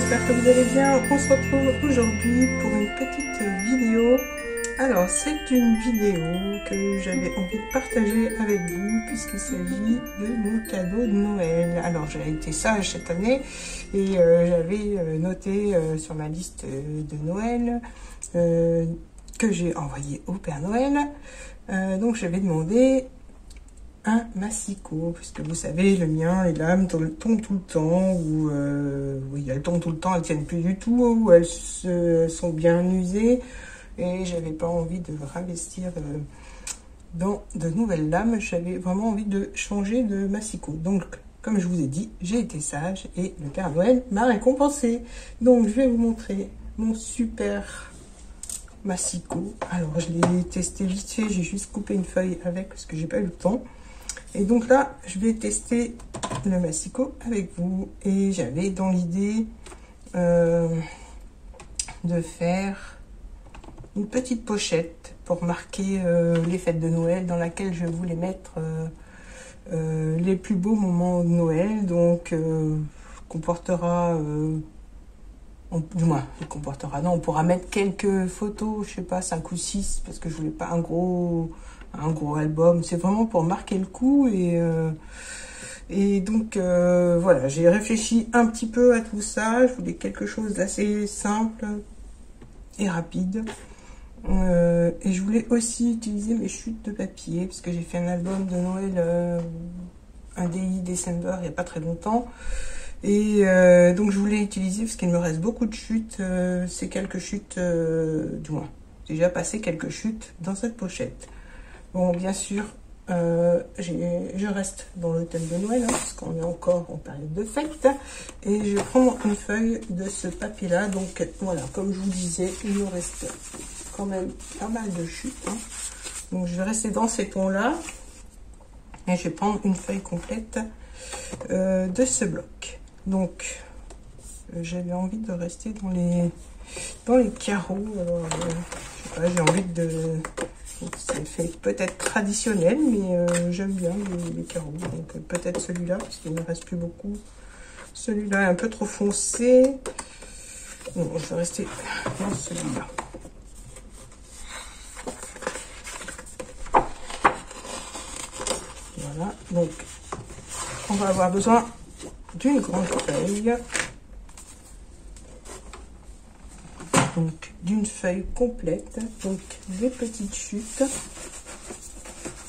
j'espère que vous allez bien. On se retrouve aujourd'hui pour une petite vidéo. Alors, c'est une vidéo que j'avais envie de partager avec vous puisqu'il s'agit de mon cadeau de Noël. Alors, j'ai été sage cette année et j'avais noté sur ma liste de Noël que j'ai envoyé au Père Noël. Donc, j'avais demandé un massicot, puisque vous savez, le mien, les lames tombent tout le temps, ou oui, elles tombent tout le temps, elles tiennent plus du tout, ou elles sont bien usées, et j'avais pas envie de réinvestir dans de nouvelles lames, j'avais vraiment envie de changer de massicot. Donc, comme je vous ai dit, j'ai été sage, et le Père Noël m'a récompensé. Donc, je vais vous montrer mon super massicot. Alors, je l'ai testé vite fait, j'ai juste coupé une feuille avec, parce que j'ai pas eu le temps. Et donc là, je vais tester le massicot avec vous. Et j'avais dans l'idée de faire une petite pochette pour marquer les fêtes de Noël dans laquelle je voulais mettre les plus beaux moments de Noël. Donc, comportera... du moins, il comportera... Non, on pourra mettre quelques photos, je sais pas, 5 ou 6, parce que je voulais pas un gros album. C'est vraiment pour marquer le coup. Et donc, voilà, j'ai réfléchi un petit peu à tout ça. Je voulais quelque chose d'assez simple et rapide. Et je voulais aussi utiliser mes chutes de papier, parce que j'ai fait un album de Noël, un DI December, il n'y a pas très longtemps. Et donc je voulais utiliser, parce qu'il me reste beaucoup de chutes, ces quelques chutes, du moins, j'ai déjà passé quelques chutes dans cette pochette. Bon, bien sûr, je reste dans le thème de Noël, hein, parce qu'on est encore en période de fête. Et je prends une feuille de ce papier-là. Donc voilà, comme je vous disais, il me reste quand même pas mal de chutes. Hein. Donc je vais rester dans ces tons-là. Et je vais prendre une feuille complète de ce bloc. Donc, j'avais envie de rester dans les carreaux. Alors, je sais pas, j'ai envie de... C'est fait peut-être traditionnel, mais j'aime bien les carreaux. Donc peut-être celui-là, parce qu'il ne me reste plus beaucoup. Celui-là est un peu trop foncé. Non, je vais rester dans celui-là. Voilà, donc on va avoir besoin d'une grande feuille. Donc d'une feuille complète, donc des petites chutes,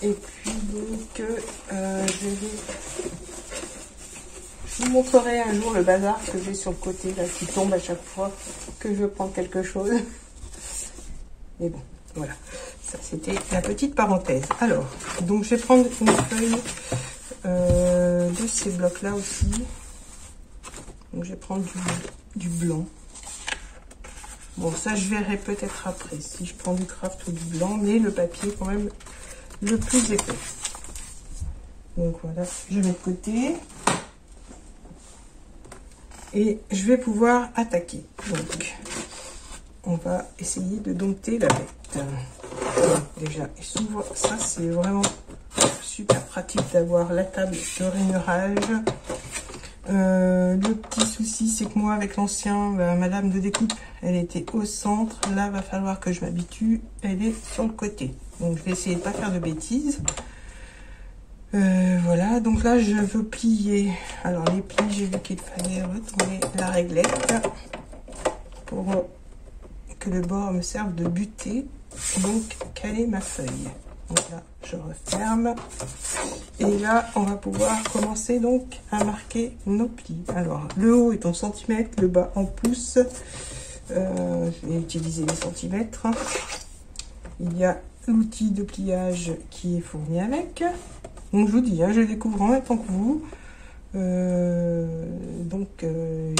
et puis donc je vous montrerai un jour le bazar que j'ai sur le côté là qui tombe à chaque fois que je prends quelque chose. Mais bon, voilà, ça c'était la petite parenthèse. Alors, donc je vais prendre une feuille de ces blocs là aussi. Donc je vais prendre du blanc. Bon, ça, je verrai peut-être après, si je prends du craft ou du blanc, mais le papier est quand même le plus épais. Donc voilà, je mets de côté. Et je vais pouvoir attaquer. Donc, on va essayer de dompter la bête. Donc, déjà, et souvent, ça, c'est vraiment super pratique d'avoir la table de rainurage. Le petit souci, c'est que moi, avec l'ancien, ma lame de découpe, elle était au centre. Là, va falloir que je m'habitue. Elle est sur le côté. Donc, je vais essayer de pas faire de bêtises. Voilà. Donc là, je veux plier. Alors, les plis, j'ai vu qu'il fallait retourner la réglette pour que le bord me serve de butée. Donc, caler ma feuille. Donc là, je referme. Et là, on va pouvoir commencer donc à marquer nos plis. Alors, le haut est en centimètres, le bas en pouces. Je vais utiliser les centimètres. Il y a l'outil de pliage qui est fourni avec. Donc, je vous dis, hein, je découvre en même temps que vous.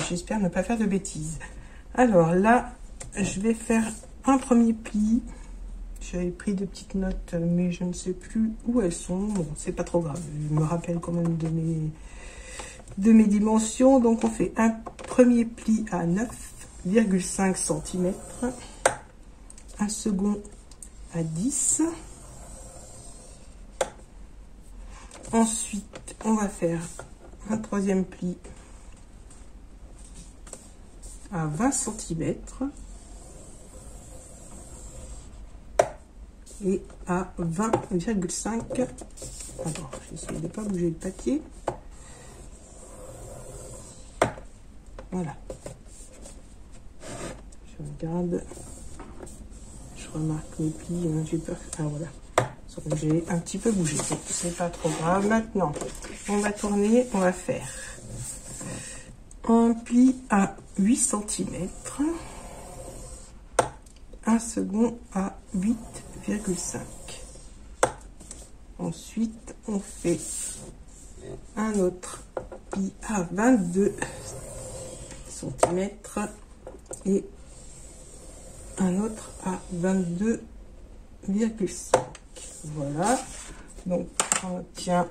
J'espère ne pas faire de bêtises. Alors là, je vais faire un premier pli. J'avais pris de petites notes, mais je ne sais plus où elles sont. Bon, c'est pas trop grave. Je me rappelle quand même de mes dimensions. Donc, on fait un premier pli à 9,5 cm. Un second à 10. Ensuite, on va faire un troisième pli à 20 cm et à 20,5. Alors, j'essaie de pas bouger le papier. Voilà. Je regarde. Je remarque mes plis. J'ai peur. Ah voilà. J'ai un petit peu bougé. Donc c'est pas trop grave. Maintenant, on va tourner. On va faire un pli à 8 cm. Un second à 8,5. Ensuite, on fait un autre pli à 22 cm et un autre à 22,5. Voilà. Donc, on tient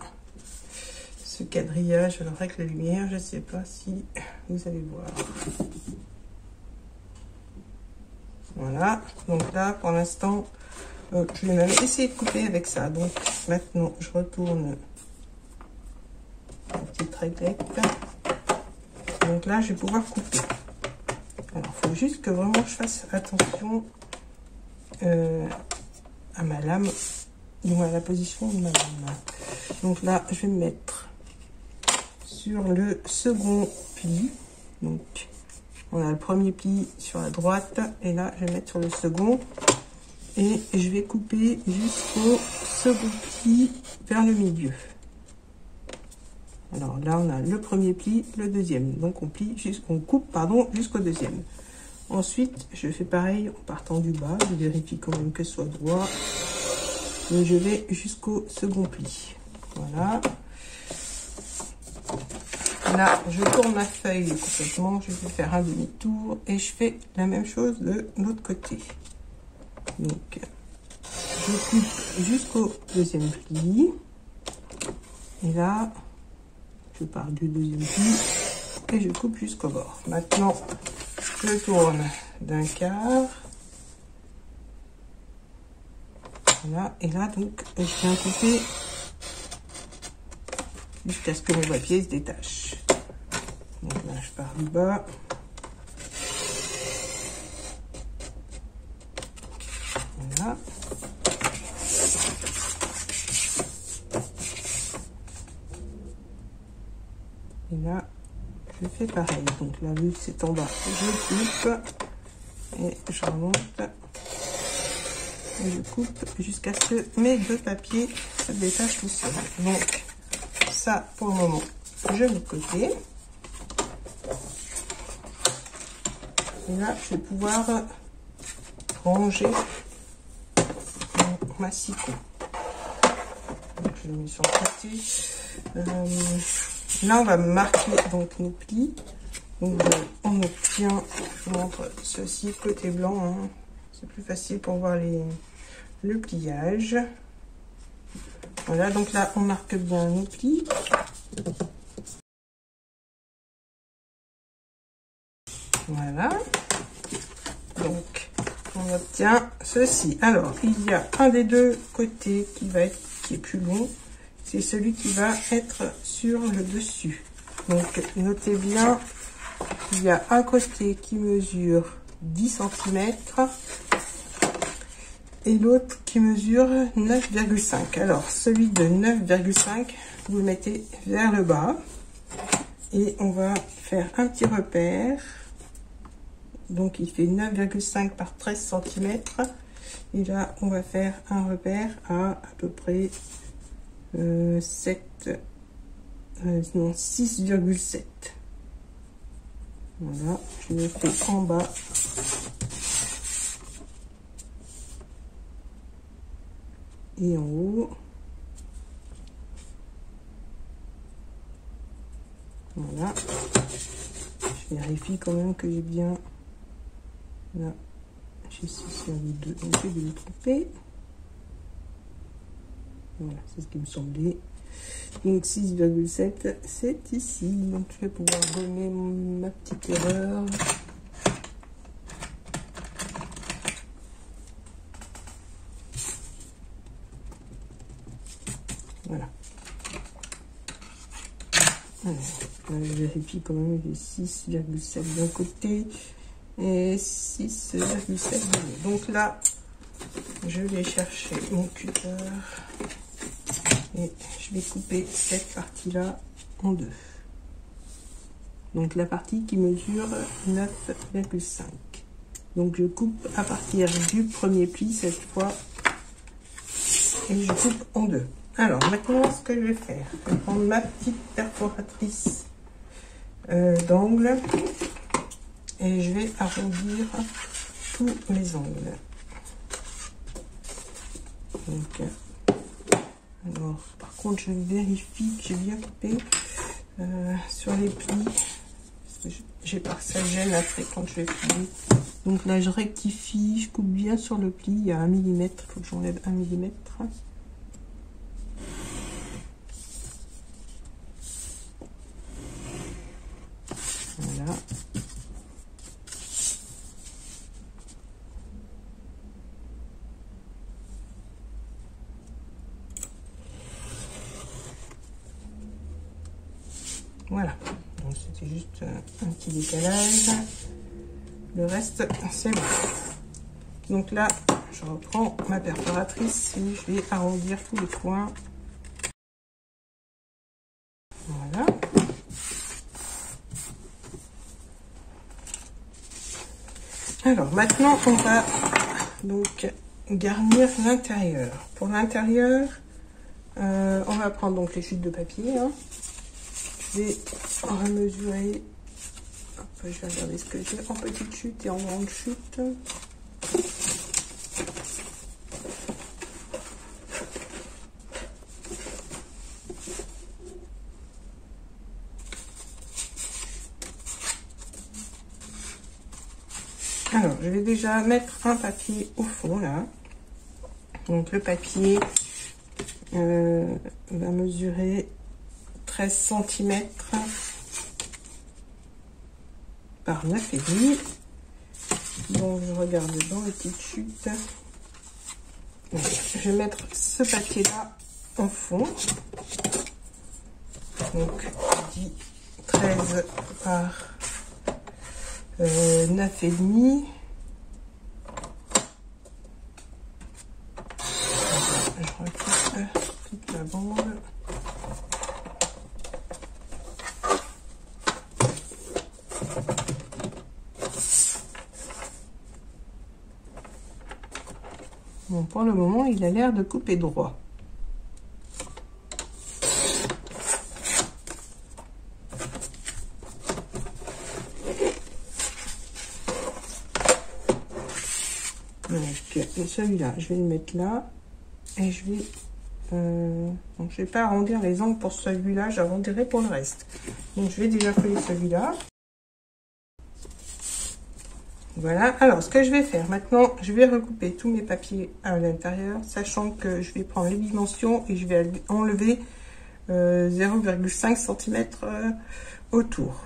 ce quadrillage avec la lumière. Je ne sais pas si vous allez voir. Voilà. Donc là, pour l'instant, je vais même essayer de couper avec ça. Donc maintenant, je retourne la petite réglette. Donc là, je vais pouvoir couper. Alors, il faut juste que vraiment je fasse attention à ma lame, ou à la position de ma lame. Donc là, je vais me mettre sur le second pli. Donc, on a le premier pli sur la droite, et là, je vais mettre sur le second. Et je vais couper jusqu'au second pli vers le milieu. Alors là, on a le premier pli, le deuxième. Donc on coupe jusqu'au deuxième. Ensuite, je fais pareil en partant du bas. Je vérifie quand même que ce soit droit. Et je vais jusqu'au second pli. Voilà. Là, je tourne ma feuille complètement. Je vais faire un demi-tour et je fais la même chose de l'autre côté. Donc, je coupe jusqu'au deuxième pli. Et là, je pars du deuxième pli et je coupe jusqu'au bord. Maintenant, je tourne d'un quart. Voilà. Et là, donc, je viens couper jusqu'à ce que mon papier se détache. Donc là, je pars du bas. Voilà. Et là, je fais pareil. Donc là, vu que c'est en bas, je coupe et je remonte. Et je coupe jusqu'à ce que mes deux papiers se détachent tout seuls. Donc, ça, pour le moment, je mets de côté. Et là, je vais pouvoir ranger ma massicot. Donc, je le mets sur le côté. Là, on va marquer donc nos plis. Donc, on obtient, je vous montre ceci côté blanc. Hein. C'est plus facile pour voir le pliage. Voilà, donc là, on marque bien nos plis. Voilà. Donc, on obtient ceci. Alors, il y a un des deux côtés qui est plus long. C'est celui qui va être sur le dessus. Donc, notez bien qu'il y a un côté qui mesure 10 cm et l'autre qui mesure 9,5. Alors, celui de 9,5, vous le mettez vers le bas et on va faire un petit repère. Donc, il fait 9,5 par 13 cm. Et là, on va faire un repère à peu près 6,7. Voilà, je le fais en bas. Et en haut. Voilà. Je vérifie quand même que j'ai bien. Là, j'ai 6,2. Donc, je vais me tromper. Voilà, c'est ce qui me semblait. Donc 6,7, c'est ici. Donc je vais pouvoir gommer ma petite erreur. Voilà. Alors, je vérifie quand même, j'ai 6,7 d'un côté et 6,7 de l'autre. Donc là, je vais chercher mon cutter et je vais couper cette partie-là en deux. Donc la partie qui mesure 9,5. Donc je coupe à partir du premier pli cette fois et je coupe en deux. Alors maintenant ce que je vais faire, je vais prendre ma petite perforatrice d'angle et je vais arrondir tous les angles. Donc, alors par contre je vérifie que j'ai bien coupé sur les plis. J'ai peur que ça gêne après quand je vais plier. Donc là je rectifie, je coupe bien sur le pli, il y a 1 mm, il faut que j'enlève 1 mm. Voilà. Voilà, donc c'était juste un petit décalage. Le reste, c'est bon. Donc là, je reprends ma perforatrice et je vais arrondir tous les coins. Voilà. Alors maintenant, on va donc garnir l'intérieur. Pour l'intérieur, on va prendre donc les chutes de papier. Hein. Je vais remesurer. Je vais regarder ce que j'ai en petite chute et en grande chute. Alors, je vais déjà mettre un papier au fond là. Donc le papier va mesurer 13 cm par 9,5. Donc je regarde dans les petites chutes. Donc, je vais mettre ce papier là en fond. Donc je dis 13 par 9,5. Je recoupe toute la bande. Bon, pour le moment, il a l'air de couper droit. Donc, celui-là, je vais le mettre là. Et je vais... donc, je vais pas arrondir les angles pour celui-là, j'arrondirai pour le reste. Donc, je vais déjà coller celui-là. Voilà, alors ce que je vais faire maintenant, je vais recouper tous mes papiers à l'intérieur, sachant que je vais prendre les dimensions et je vais enlever 0,5 cm autour.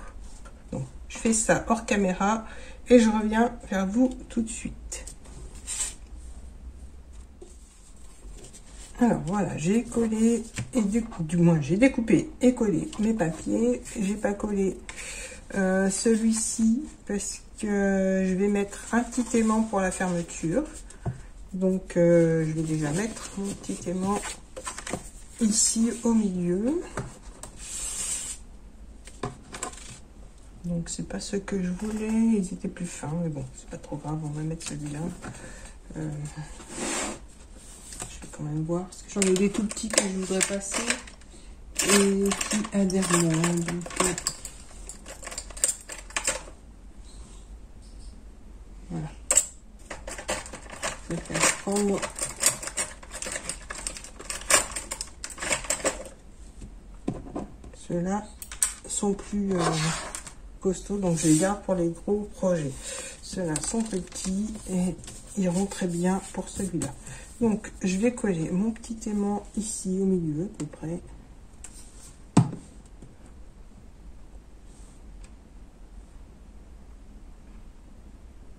Donc, je fais ça hors caméra et je reviens vers vous tout de suite. Alors voilà, j'ai collé et du moins j'ai découpé et collé mes papiers. J'ai pas collé celui-ci parce que je vais mettre un petit aimant pour la fermeture. Donc je vais déjà mettre mon petit aimant ici au milieu. Donc c'est pas ce que je voulais, ils étaient plus fins, mais bon, c'est pas trop grave, on va mettre celui-là. Je vais quand même voir, parce que j'en ai des tout petits que je voudrais passer et qui adhèrent moins. Donc, voilà. Je vais faire prendre ceux-là sont plus costauds, donc je les garde pour les gros projets. Ceux-là sont petits et iront très bien pour celui-là. Donc je vais coller mon petit aimant ici au milieu à peu près.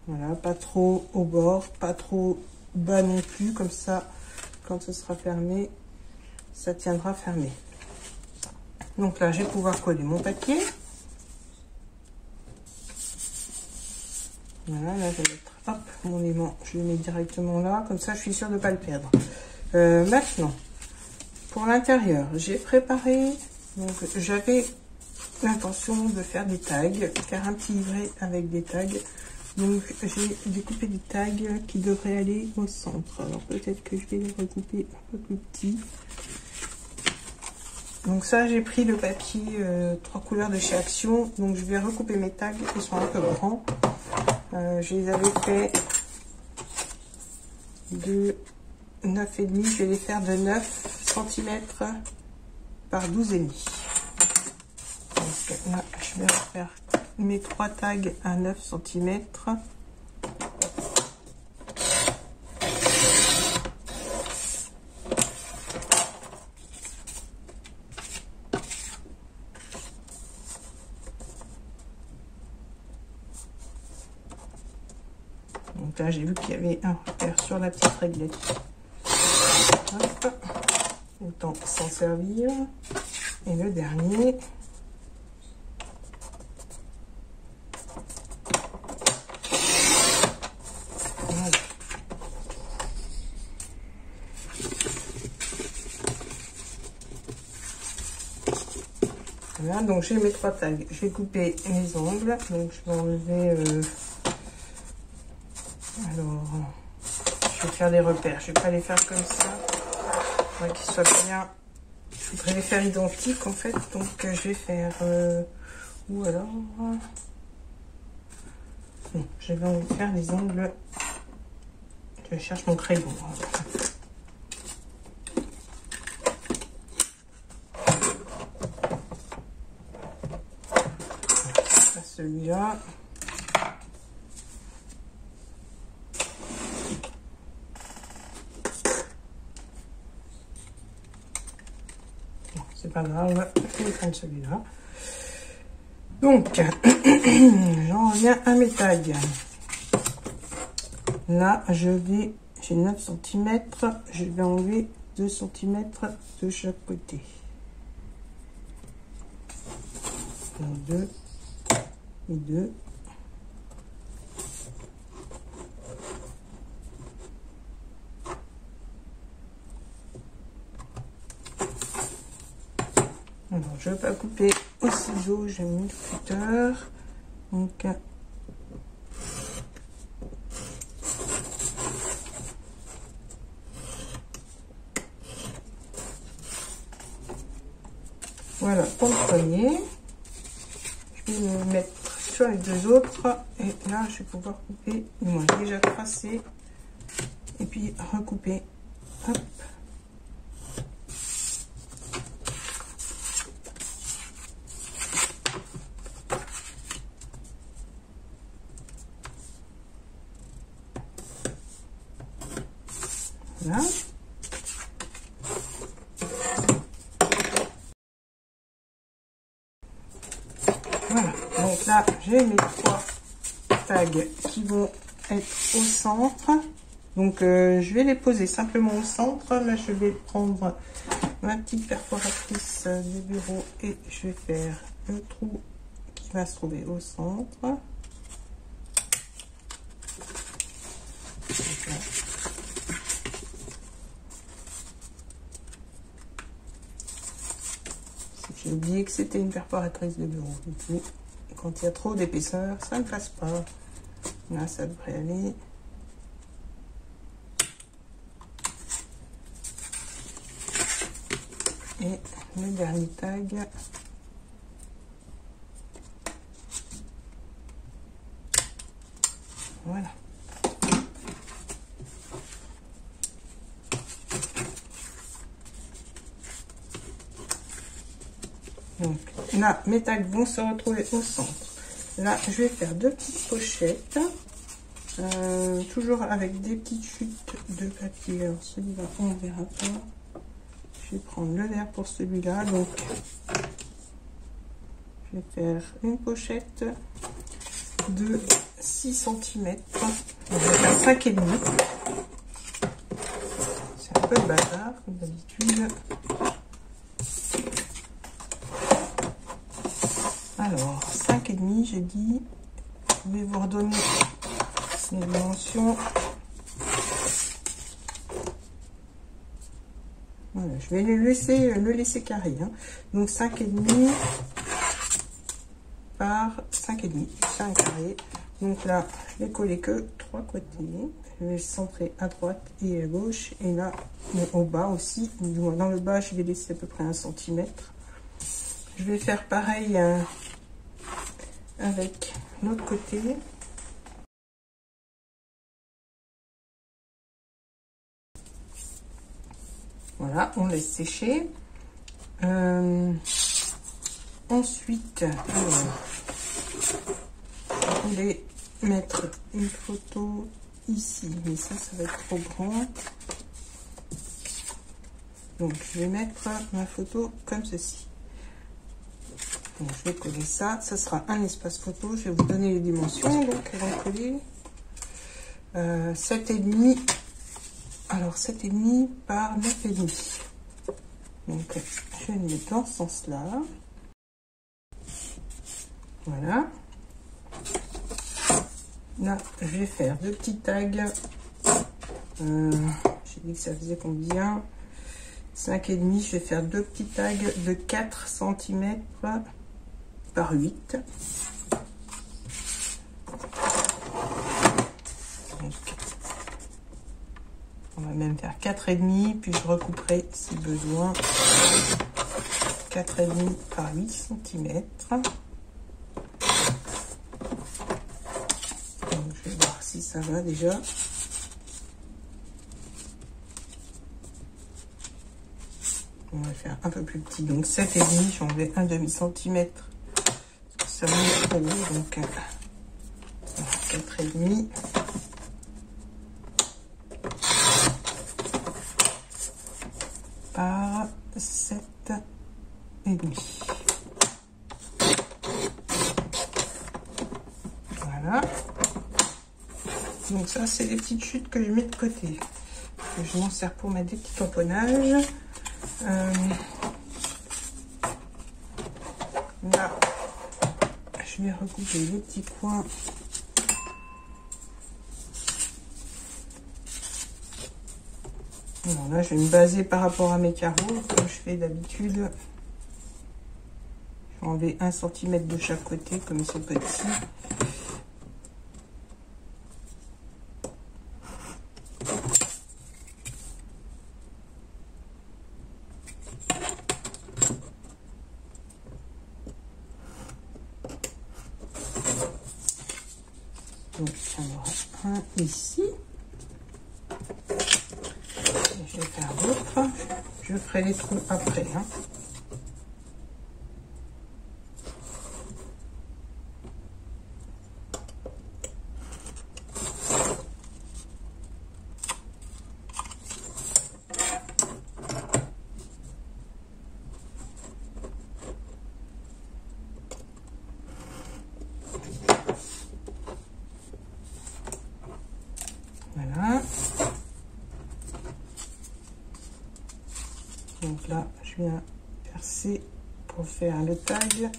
Voilà, pas trop au bord, pas trop bas non plus, comme ça quand ce sera fermé, ça tiendra fermé. Donc là, je vais pouvoir coller mon papier. Voilà, là, je vais mettre, hop, mon aimant, je le mets directement là, comme ça, je suis sûre de ne pas le perdre. Maintenant, pour l'intérieur, j'ai préparé, donc j'avais l'intention de faire des tags, faire un petit livret avec des tags. Donc j'ai découpé des tags qui devraient aller au centre. Alors peut-être que je vais les recouper un peu plus petits. Donc ça, j'ai pris le papier 3 couleurs de chez Action. Donc je vais recouper mes tags qui sont un peu grands. Je les avais fait de 9,5. Je vais les faire de 9 cm par 12,5. Donc là, je vais refaire mes 3 tags à 9 cm. Donc là, j'ai vu qu'il y avait un repère sur la petite réglette. Hop. Autant s'en servir. Et le dernier. Voilà. Voilà, donc j'ai mes 3 tags. Je vais couper mes ongles. Donc je vais enlever... Alors, je vais faire des repères. Je vais pas les faire comme ça. Il faudrait qu'ils soient bien. Je voudrais les faire identiques en fait. Donc je vais faire. Ou alors. Non, je vais faire des ongles. Je cherche mon crayon. Celui-là. C'est pas grave, je vais prendre celui-là. Donc, j'en reviens à mes tags. Là, j'ai 9 cm, je vais enlever 2 cm de chaque côté. 2 et 2. Alors, je ne vais pas couper au ciseau, j'ai mis le cutter. Donc, voilà pour le premier. Je vais le mettre sur les deux autres. Et là, je vais pouvoir couper. Moi, j'ai déjà tracé. Et puis, recouper. Hop. Voilà. Voilà. Donc là, j'ai mes 3 tags qui vont être au centre. Donc, je vais les poser simplement au centre. Là, je vais prendre ma petite perforatrice du bureau et je vais faire le trou qui va se trouver au centre. J'ai oublié que c'était une perforatrice de bureau. Du coup, quand il y a trop d'épaisseur, ça ne passe pas. Là, ça devrait aller. Et le dernier tag. Voilà. Donc là, mes tags vont se retrouver au centre. Là, je vais faire 2 petites pochettes. Toujours avec des petites chutes de papier. Alors celui-là, on ne verra pas. Je vais prendre le vert pour celui-là. Donc, je vais faire une pochette de 6 cm. Je vais faire 5,5. C'est un peu le bazar, comme d'habitude. Alors, 5,5, j'ai dit. Je vais vous redonner les dimensions. Voilà, je vais le laisser carré. Hein. Donc 5,5 par 5,5, c'est un carré. Donc là, je vais coller que 3 côtés. Je vais centrer à droite et à gauche. Et là, au bas aussi. Dans le bas, je vais laisser à peu près 1 cm. Je vais faire pareil avec l'autre côté. Voilà, on laisse sécher. Ensuite, je voulais mettre une photo ici, mais ça va être trop grand. Donc, je vais mettre ma photo comme ceci. Donc, je vais coller ça. Ça sera un espace photo. Je vais vous donner les dimensions. Donc, elle va coller 7,5. Alors, 7,5 par 9,5. Donc, je vais le mettre dans ce sens-là. Voilà. Là, je vais faire 2 petits tags. J'ai dit que ça faisait combien? 5,5. Je vais faire 2 petits tags de 4 cm par 8. Donc, on va même faire 4,5, puis je recouperai si besoin. 4,5 par 8 cm. Donc, je vais voir si ça va déjà. On va faire un peu plus petit. Donc 7,5, j'ai enlevé un demi-centimètre. Ça va être trop haut, donc 4,5. Par 7,5. Voilà. Donc ça, c'est les petites chutes que je mets de côté. Que je m'en sers pour mettre des petits tamponnages. Là, je vais recouper les petits coins. Alors là, je vais me baser par rapport à mes carreaux, comme je fais d'habitude. Je vais enlever 1 cm de chaque côté, comme ils sont petits. Donc, il y en aura un ici. Et je vais faire d'autres. Je ferai les trous après. Hein. Voilà. Donc là, je viens percer pour faire le tag.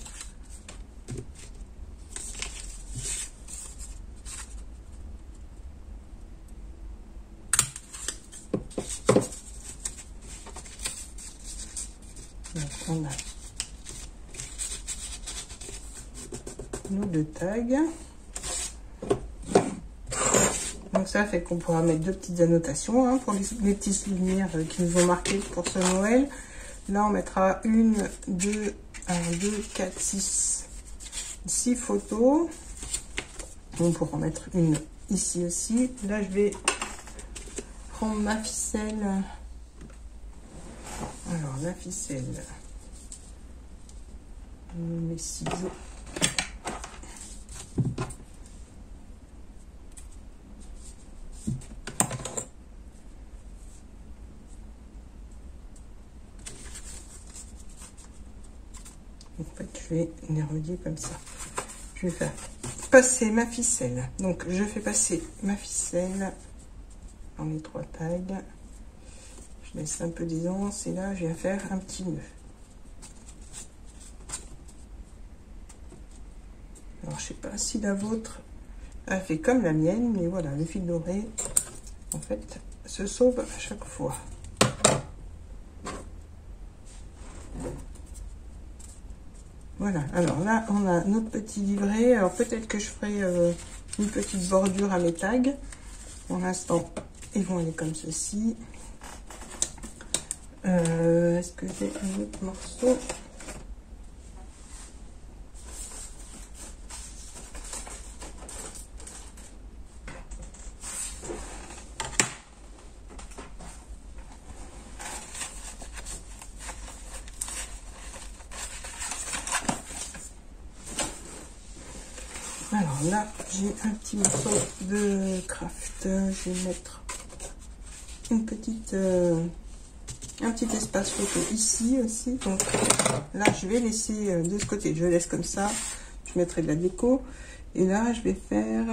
Donc on a nos 2 tags. Donc ça fait qu'on pourra mettre 2 petites annotations hein, pour les petits souvenirs qui nous ont marqués pour ce Noël. Là, on mettra 1, 2, 4, 6 photos. On pourra en mettre une ici aussi. Là, je vais prendre ma ficelle. Alors, la ficelle. Mes ciseaux. En fait, je vais les relier comme ça. Je vais faire passer ma ficelle. Donc, je fais passer ma ficelle dans les 3 tags. Je laisse un peu d'aisance et là, je viens faire un petit nœud. Alors, je sais pas si la vôtre a fait comme la mienne, mais voilà, le fil doré, en fait, se sauve à chaque fois. Voilà, alors là, on a notre petit livret. Alors, peut-être que je ferai une petite bordure à mes tags. Pour l'instant, ils vont aller comme ceci. Est-ce que j'ai un autre morceau? Alors là, j'ai un petit morceau de craft. Je vais mettre une petite, un petit espace photo ici aussi. Donc là, je vais laisser de ce côté. Je laisse comme ça. Je mettrai de la déco. Et là, je vais faire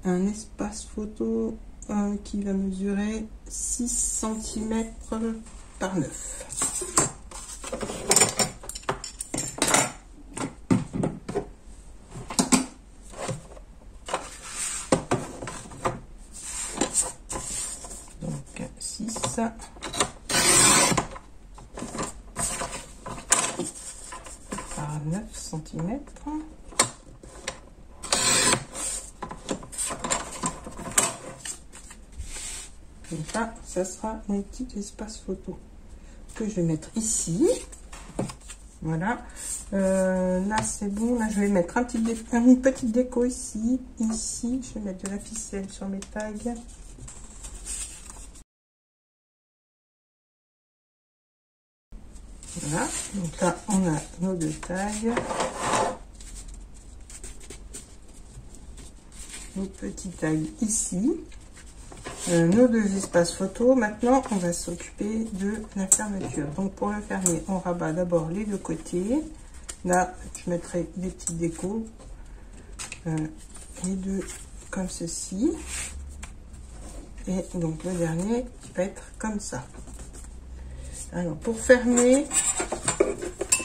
un espace photo qui va mesurer 6 cm par 9. Par 9 cm. Comme ça sera mon petit espace photo que je vais mettre ici. Voilà. Là, c'est bon. Là, je vais mettre une petite déco ici. Ici, je vais mettre de la ficelle sur mes tags. Voilà, donc là on a nos deux tags, nos petits tags ici, nos deux espaces photo. Maintenant on va s'occuper de la fermeture. Donc pour le fermer, on rabat d'abord les deux côtés. Là je mettrai des petites décos, les deux comme ceci, et donc le dernier va être comme ça. Alors pour fermer,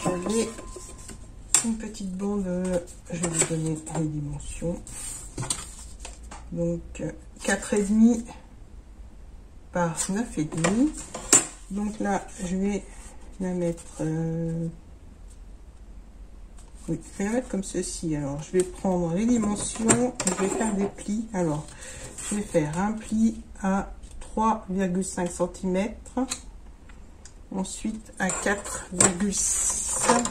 j'avais une petite bande, je vais vous donner les dimensions. Donc 4,5 par 9,5. Donc là, je vais la mettre, oui, je vais la mettre comme ceci. Alors je vais prendre les dimensions, je vais faire des plis. Alors je vais faire un pli à 3,5 cm. Ensuite à 4,5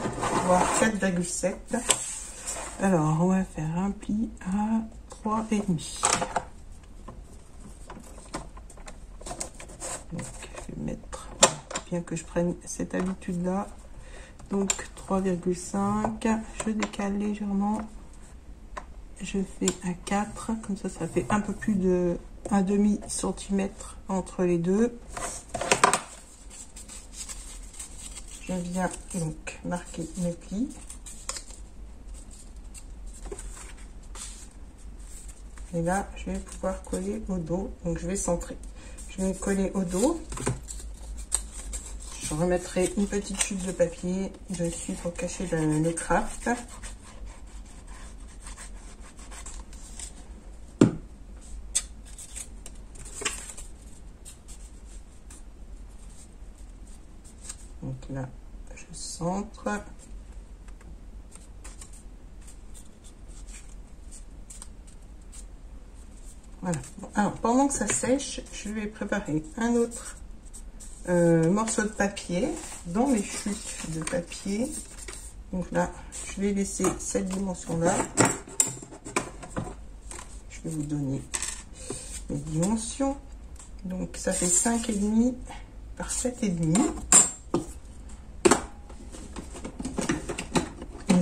voire 4,7. Alors on va faire un pli à 3,5. Donc je vais mettre, bien que je prenne cette habitude là, donc 3,5. Je décale légèrement, je fais à 4, comme ça fait un peu plus de 1,5 cm entre les deux. Je viens donc marquer mes plis. Et là, je vais pouvoir coller au dos. Donc, je vais centrer. Je vais coller au dos. Je remettrai une petite chute de papier dessus pour cacher le craft. Donc là, je centre. Voilà. Alors, pendant que ça sèche, je vais préparer un autre morceau de papier dans mes chutes de papier. Donc là, je vais laisser cette dimension-là. Je vais vous donner les dimensions. Donc, ça fait 5,5 par 7,5.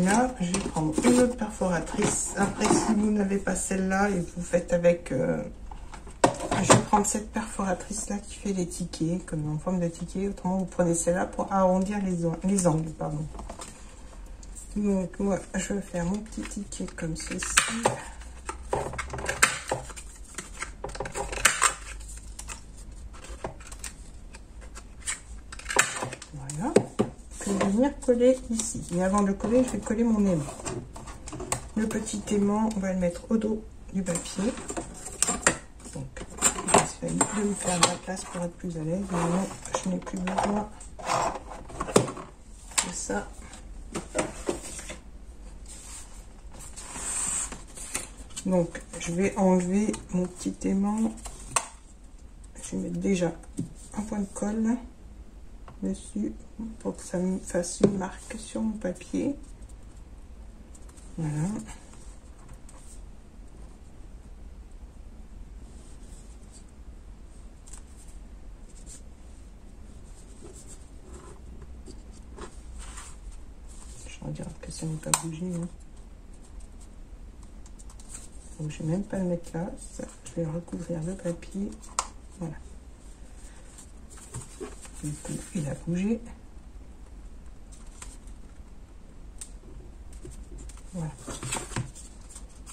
Là, je vais prendre une autre perforatrice. Après, si vous n'avez pas celle-là et vous faites avec... je vais prendre cette perforatrice-là qui fait les tickets, comme en forme de ticket. Autrement, vous prenez celle-là pour arrondir les angles. Pardon. Donc, moi, je vais faire mon petit ticket comme ceci. Voilà. Je vais venir coller ici. Mais avant de coller, je vais coller mon aimant. le petit aimant, on va le mettre au dos du papier. Donc, j'essaye de me faire de la place pour être plus à l'aise. Maintenant, je n'ai plus besoin de ça. Donc, je vais enlever mon petit aimant. Je vais mettre déjà un point de colle dessus pour que ça me fasse une marque sur mon papier. Voilà. Je regarde que ça n'est pas bougé. Hein. Donc je ne vais même pas le mettre là. Ça, je vais recouvrir le papier. Voilà. Du coup, il a bougé. Voilà.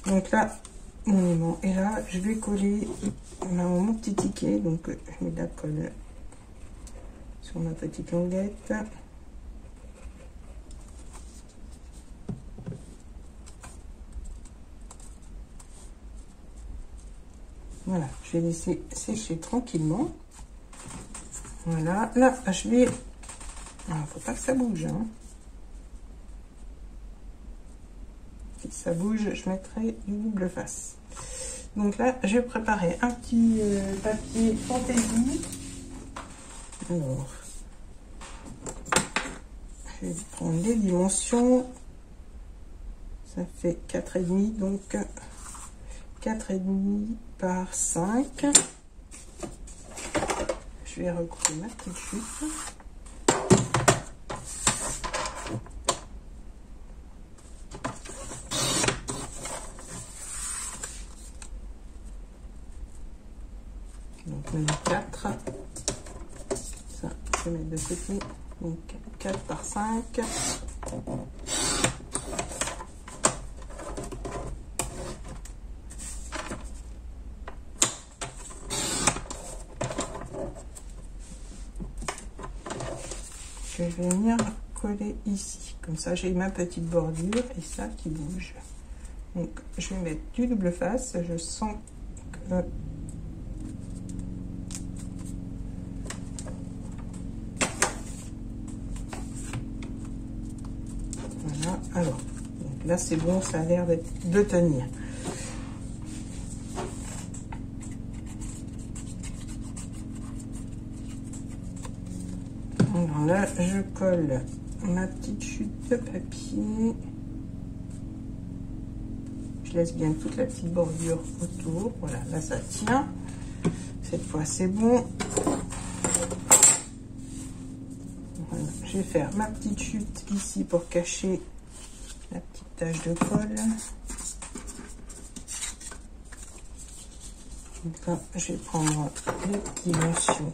Donc là, mon aimant est là. Je vais coller mon petit ticket. Donc je mets de la colle sur ma petite languette. Voilà, je vais laisser sécher tranquillement. Voilà, là, je vais... Il ne faut pas que ça bouge. Hein. Si ça bouge, je mettrai du double face. Donc là, je vais préparer un petit papier fantaisie. Alors, je vais prendre les dimensions. Ça fait 4,5, donc 4,5 par 5. Je vais recouper ma petite chute. Donc même 4. Ça, je vais mettre de côté. Donc 4 par 5. Je vais venir coller ici. Comme ça, j'ai ma petite bordure et ça qui bouge. Donc, je vais mettre du double face. Je sens que... Voilà. Alors, donc là, c'est bon. Ça a l'air de tenir. Alors là, je colle ma petite chute de papier. Je laisse bien toute la petite bordure autour. Voilà, là ça tient. Cette fois c'est bon. Voilà, je vais faire ma petite chute ici pour cacher la petite tache de colle. Donc là, je vais prendre les dimensions.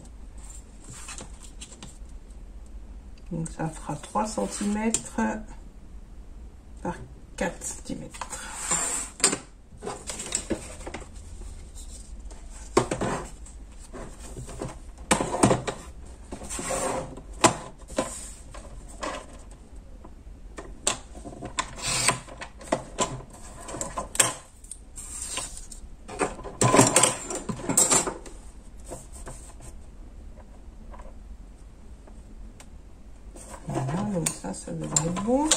Donc ça fera 3 cm par 4 cm. Donc ça devrait être bon.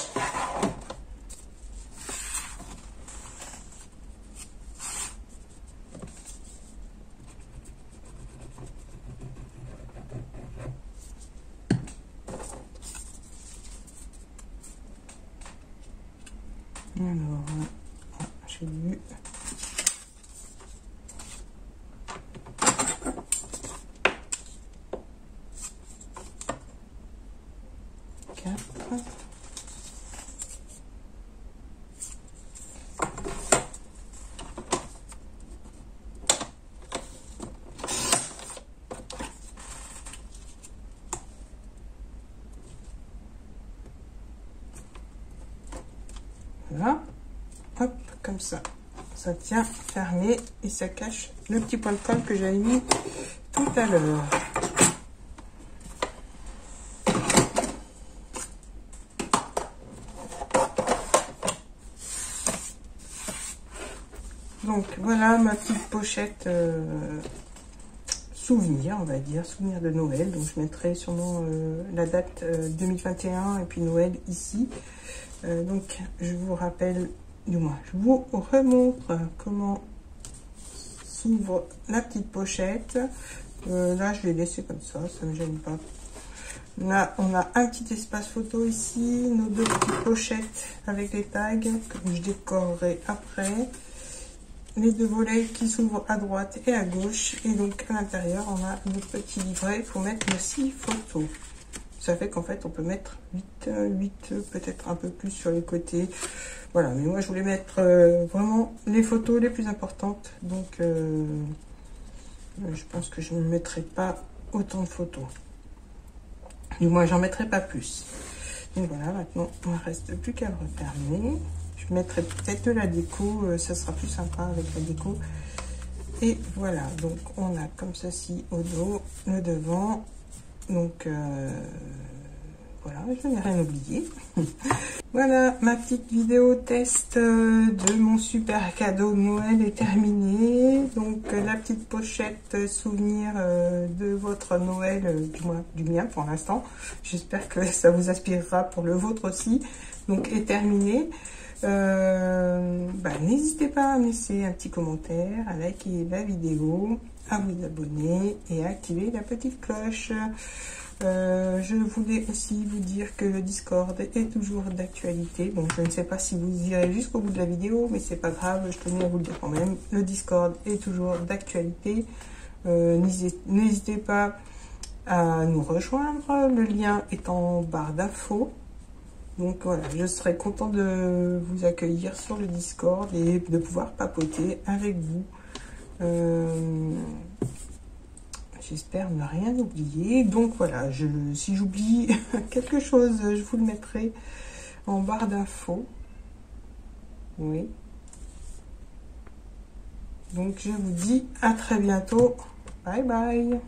Alors, j'ai vu. Voilà, hop, comme ça, ça tient fermé et ça cache le petit point de colle que j'avais mis tout à l'heure. Donc voilà ma petite pochette souvenir, on va dire, souvenir de Noël. Donc je mettrai sûrement la date 2021 et puis Noël ici. Donc je vous rappelle, du moins je vous remontre comment s'ouvre la petite pochette. Là je vais laisser comme ça me gêne pas. Là on a un petit espace photo ici, nos deux petites pochettes avec les tags que je décorerai après. Les deux volets qui s'ouvrent à droite et à gauche, et donc à l'intérieur on a notre petit livret pour mettre nos 6 photos. Ça fait qu'en fait on peut mettre 8 peut-être un peu plus sur les côtés. Voilà, mais moi je voulais mettre vraiment les photos les plus importantes, donc je pense que je ne mettrai pas autant de photos, du moins j'en mettrai pas plus. Donc voilà, maintenant il ne reste plus qu'à le refermer. Je mettrai peut-être de la déco, ça sera plus sympa avec la déco. Et voilà, donc on a comme ceci au dos, le devant. Donc voilà, je n'ai rien oublié. Voilà, ma petite vidéo test de mon super cadeau de Noël est terminée. Donc la petite pochette souvenir de votre Noël, du mien pour l'instant. J'espère que ça vous inspirera pour le vôtre aussi. Donc est terminée. N'hésitez pas à me laisser un petit commentaire, à liker la vidéo, à vous abonner et à activer la petite cloche. Je voulais aussi vous dire que le Discord est toujours d'actualité. Bon, je ne sais pas si vous irez jusqu'au bout de la vidéo, mais c'est pas grave, je tenais à vous le dire quand même. Le Discord est toujours d'actualité. N'hésitez pas à nous rejoindre. Le lien est en barre d'infos. Donc voilà, je serai content de vous accueillir sur le Discord et de pouvoir papoter avec vous. J'espère ne rien oublier. Donc voilà, si j'oublie quelque chose, je vous le mettrai en barre d'infos. Oui. Donc je vous dis à très bientôt. Bye bye.